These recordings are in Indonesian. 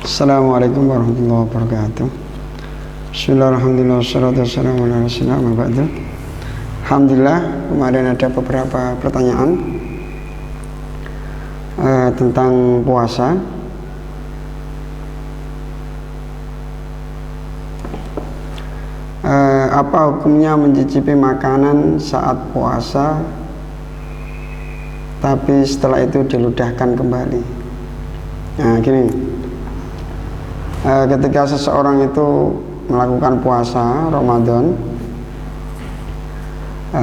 Assalamualaikum warahmatullahi wabarakatuh. Bismillahirrahmanirrahim. Wassalatu wassalamu ala rasulillah wa ba'du. Alhamdulillah, kemarin ada beberapa pertanyaan tentang puasa. Apa hukumnya mencicipi makanan saat puasa tapi setelah itu diludahkan kembali? Nah, gini, ketika seseorang itu melakukan puasa Ramadan,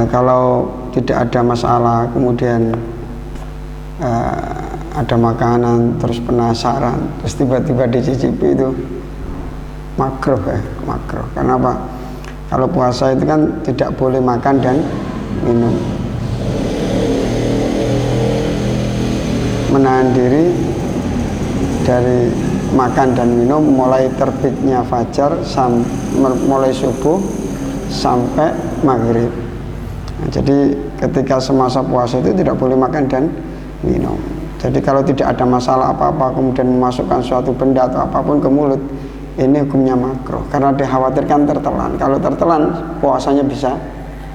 kalau tidak ada masalah, kemudian ada makanan, terus penasaran, terus tiba-tiba dicicipi, itu makruh ya, makruh. Kenapa? Kalau puasa itu kan tidak boleh makan dan minum, menahan diri dari makan dan minum mulai terbitnya fajar, mulai subuh sampai maghrib. Nah, jadi ketika semasa puasa itu tidak boleh makan dan minum. Jadi kalau tidak ada masalah apa-apa, kemudian memasukkan suatu benda atau apapun ke mulut, ini hukumnya makruh, karena dikhawatirkan tertelan. Kalau tertelan, puasanya bisa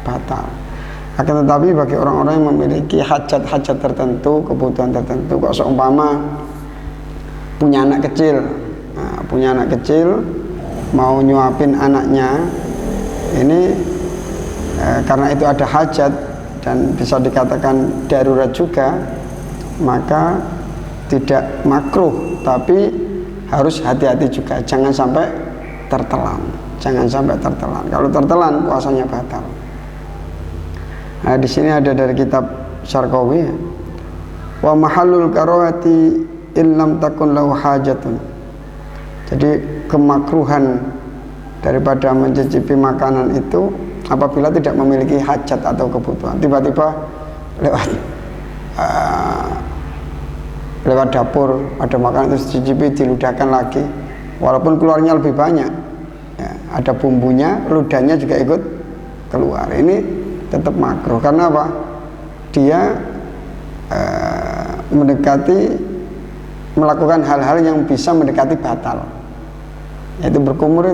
batal. Akan tetapi bagi orang-orang yang memiliki hajat-hajat tertentu, kebutuhan tertentu, kok seumpama punya anak kecil, punya anak kecil mau nyuapin anaknya, ini karena itu ada hajat dan bisa dikatakan darurat juga, maka tidak makruh, tapi harus hati-hati juga, jangan sampai tertelan, jangan sampai tertelan. Kalau tertelan, puasanya batal. Nah, di sini ada dari kitab Syarqawi, wa mahallul karohati illam takun lahu hajatun. Jadi kemakruhan daripada mencicipi makanan itu apabila tidak memiliki hajat atau kebutuhan. Tiba-tiba lewat dapur ada makanan, terus dicicipi, diludahkan lagi, walaupun keluarnya lebih banyak ya, ada bumbunya, ludahnya juga ikut keluar. Ini tetap makruh. Karena apa? Dia melakukan hal-hal yang bisa mendekati batal, yaitu berkumur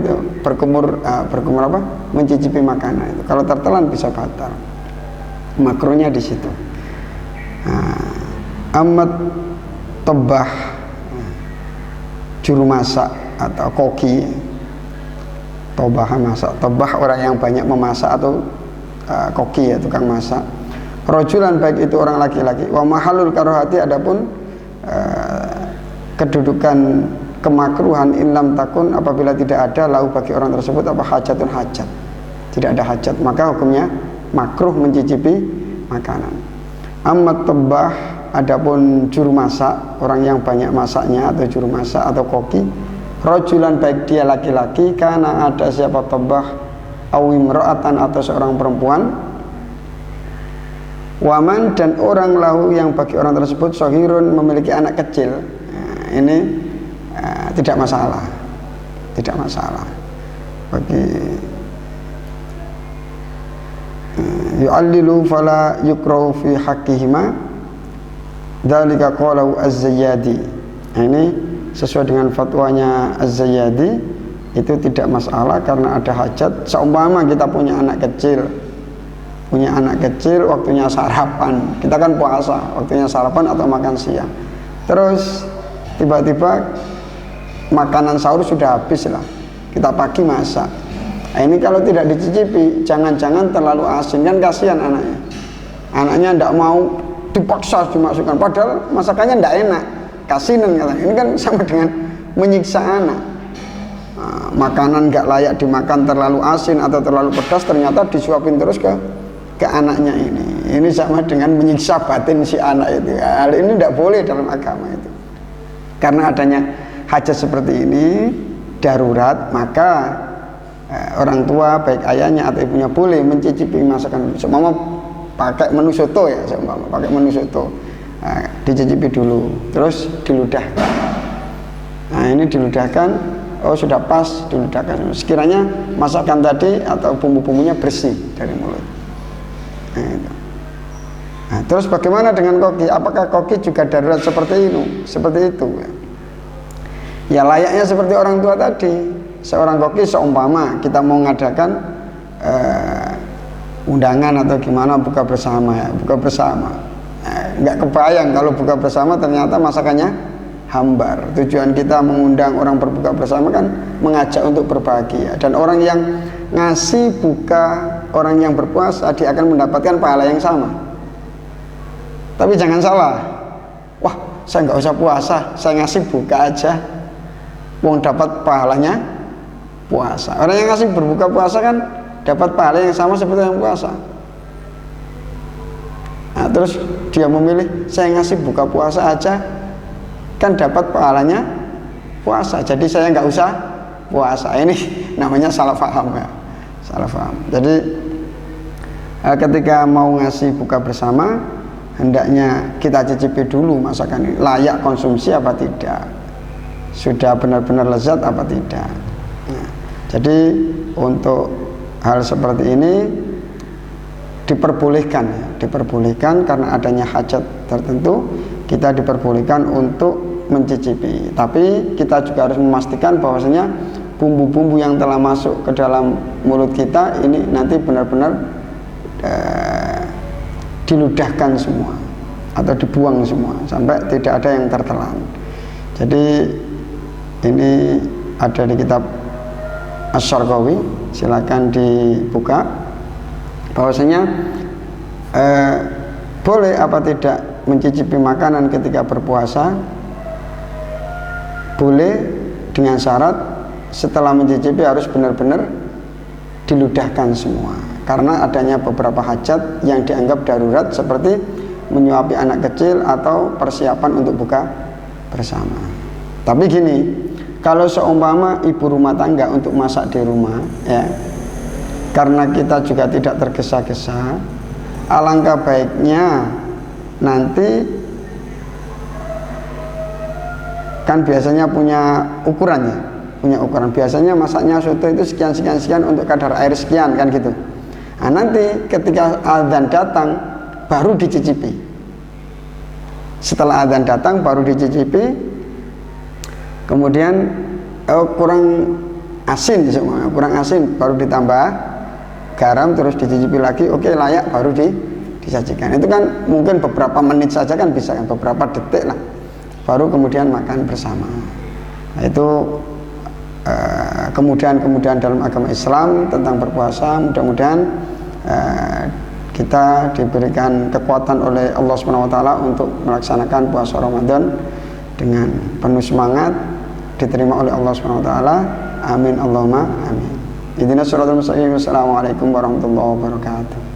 apa? Mencicipi makanan itu. Kalau tertelan bisa batal. Makruhnya di situ. Amat tebah, juru masak atau koki, tobah masak, tebah orang yang banyak memasak, atau koki ya, tukang masak. Rojulan, baik itu orang laki-laki. Wa mahalul karohati, adapun kedudukan kemakruhan ilam takun, apabila tidak ada lahu bagi orang tersebut apa hajatun, hajat, tidak ada hajat, maka hukumnya makruh mencicipi makanan. Amat tebah, adapun juru masak, orang yang banyak masaknya, atau juru masak atau koki, rojulan, baik dia laki-laki, karena ada siapa tebah, awimro'atan, atau seorang perempuan, waman, dan orang lahu yang bagi orang tersebut sohirun, memiliki anak kecil. Nah, ini tidak masalah, tidak masalah bagi yu'allilu fala yukrahu fi haqqihima dzalika qalahu Az-Zayyadi. Nah, ini sesuai dengan fatwanya Az-Zayyadi, itu tidak masalah karena ada hajat. Seumpama kita punya anak kecil, waktunya sarapan, kita kan puasa, waktunya sarapan atau makan siang, terus tiba-tiba makanan sahur sudah habis lah, kita pagi masak. Nah, ini kalau tidak dicicipi, jangan-jangan terlalu asin, kan kasihan anaknya tidak mau, dipaksa dimasukkan, padahal masakannya tidak enak, kasihan katanya. Ini kan sama dengan menyiksa anak. Makanan nggak layak dimakan, terlalu asin atau terlalu pedas, ternyata disuapin terus ke anaknya ini. Ini sama dengan menyiksa batin si anak itu. Hal ini tidak boleh dalam agama itu. Karena adanya hajat seperti ini, darurat, maka orang tua, baik ayahnya atau ibunya, boleh mencicipi masakan. Seumpama pakai menu soto ya, pakai menu soto, dicicipi dulu, terus diludahkan. Nah, ini diludahkan, oh sudah pas, diludahkan. Sekiranya masakan tadi atau bumbu-bumbunya bersih dari mulut. Nah, itu. Nah, terus bagaimana dengan koki? Apakah koki juga darurat seperti itu? Seperti itu. Ya layaknya seperti orang tua tadi. Seorang koki seumpama kita mau mengadakan undangan atau gimana buka bersama ya, buka bersama. Nggak kebayang kalau buka bersama ternyata masakannya hambar. Tujuan kita mengundang orang berbuka bersama kan mengajak untuk berbahagia. Dan orang yang ngasih buka orang yang berpuasa, dia akan mendapatkan pahala yang sama. Tapi jangan salah, wah saya nggak usah puasa, saya ngasih buka aja, wong dapat pahalanya puasa. Orang yang ngasih berbuka puasa kan dapat pahala yang sama seperti yang puasa. Nah, terus dia memilih saya ngasih buka puasa aja, kan dapat pahalanya puasa. Jadi saya nggak usah puasa. Ini namanya salah paham ya, salah paham. Jadi ketika mau ngasih buka bersama, hendaknya kita cicipi dulu masakan ini layak konsumsi apa tidak, sudah benar-benar lezat apa tidak. Nah, jadi untuk hal seperti ini diperbolehkan ya, diperbolehkan karena adanya hajat tertentu, kita diperbolehkan untuk mencicipi. Tapi kita juga harus memastikan bahwasanya bumbu-bumbu yang telah masuk ke dalam mulut kita ini nanti benar-benar diludahkan semua atau dibuang semua sampai tidak ada yang tertelan. Jadi ini ada di kitab Asy-Syarqawi, silakan dibuka bahwasanya boleh apa tidak mencicipi makanan ketika berpuasa. Boleh dengan syarat setelah mencicipi harus benar-benar diludahkan semua, karena adanya beberapa hajat yang dianggap darurat seperti menyuapi anak kecil atau persiapan untuk buka bersama. Tapi gini, kalau seumpama ibu rumah tangga untuk masak di rumah ya, karena kita juga tidak tergesa-gesa, alangkah baiknya nanti kan biasanya punya ukurannya, punya ukuran. Biasanya masaknya soto itu sekian untuk kadar air sekian kan gitu. Nah, nanti ketika adzan datang baru dicicipi. Setelah adzan datang baru dicicipi. Kemudian kurang asin semua, kurang asin baru ditambah garam terus dicicipi lagi, oke layak baru disajikan. Itu kan mungkin beberapa menit saja kan bisa kan, beberapa detik lah, baru kemudian makan bersama. Nah, itu kemudian dalam agama Islam tentang berpuasa. Mudah-mudahan kita diberikan kekuatan oleh Allah SWT untuk melaksanakan puasa Ramadan dengan penuh semangat, diterima oleh Allah SWT. Amin Allahumma amin. Ihdinas siratal mustaqim. Assalamualaikum warahmatullahi wabarakatuh.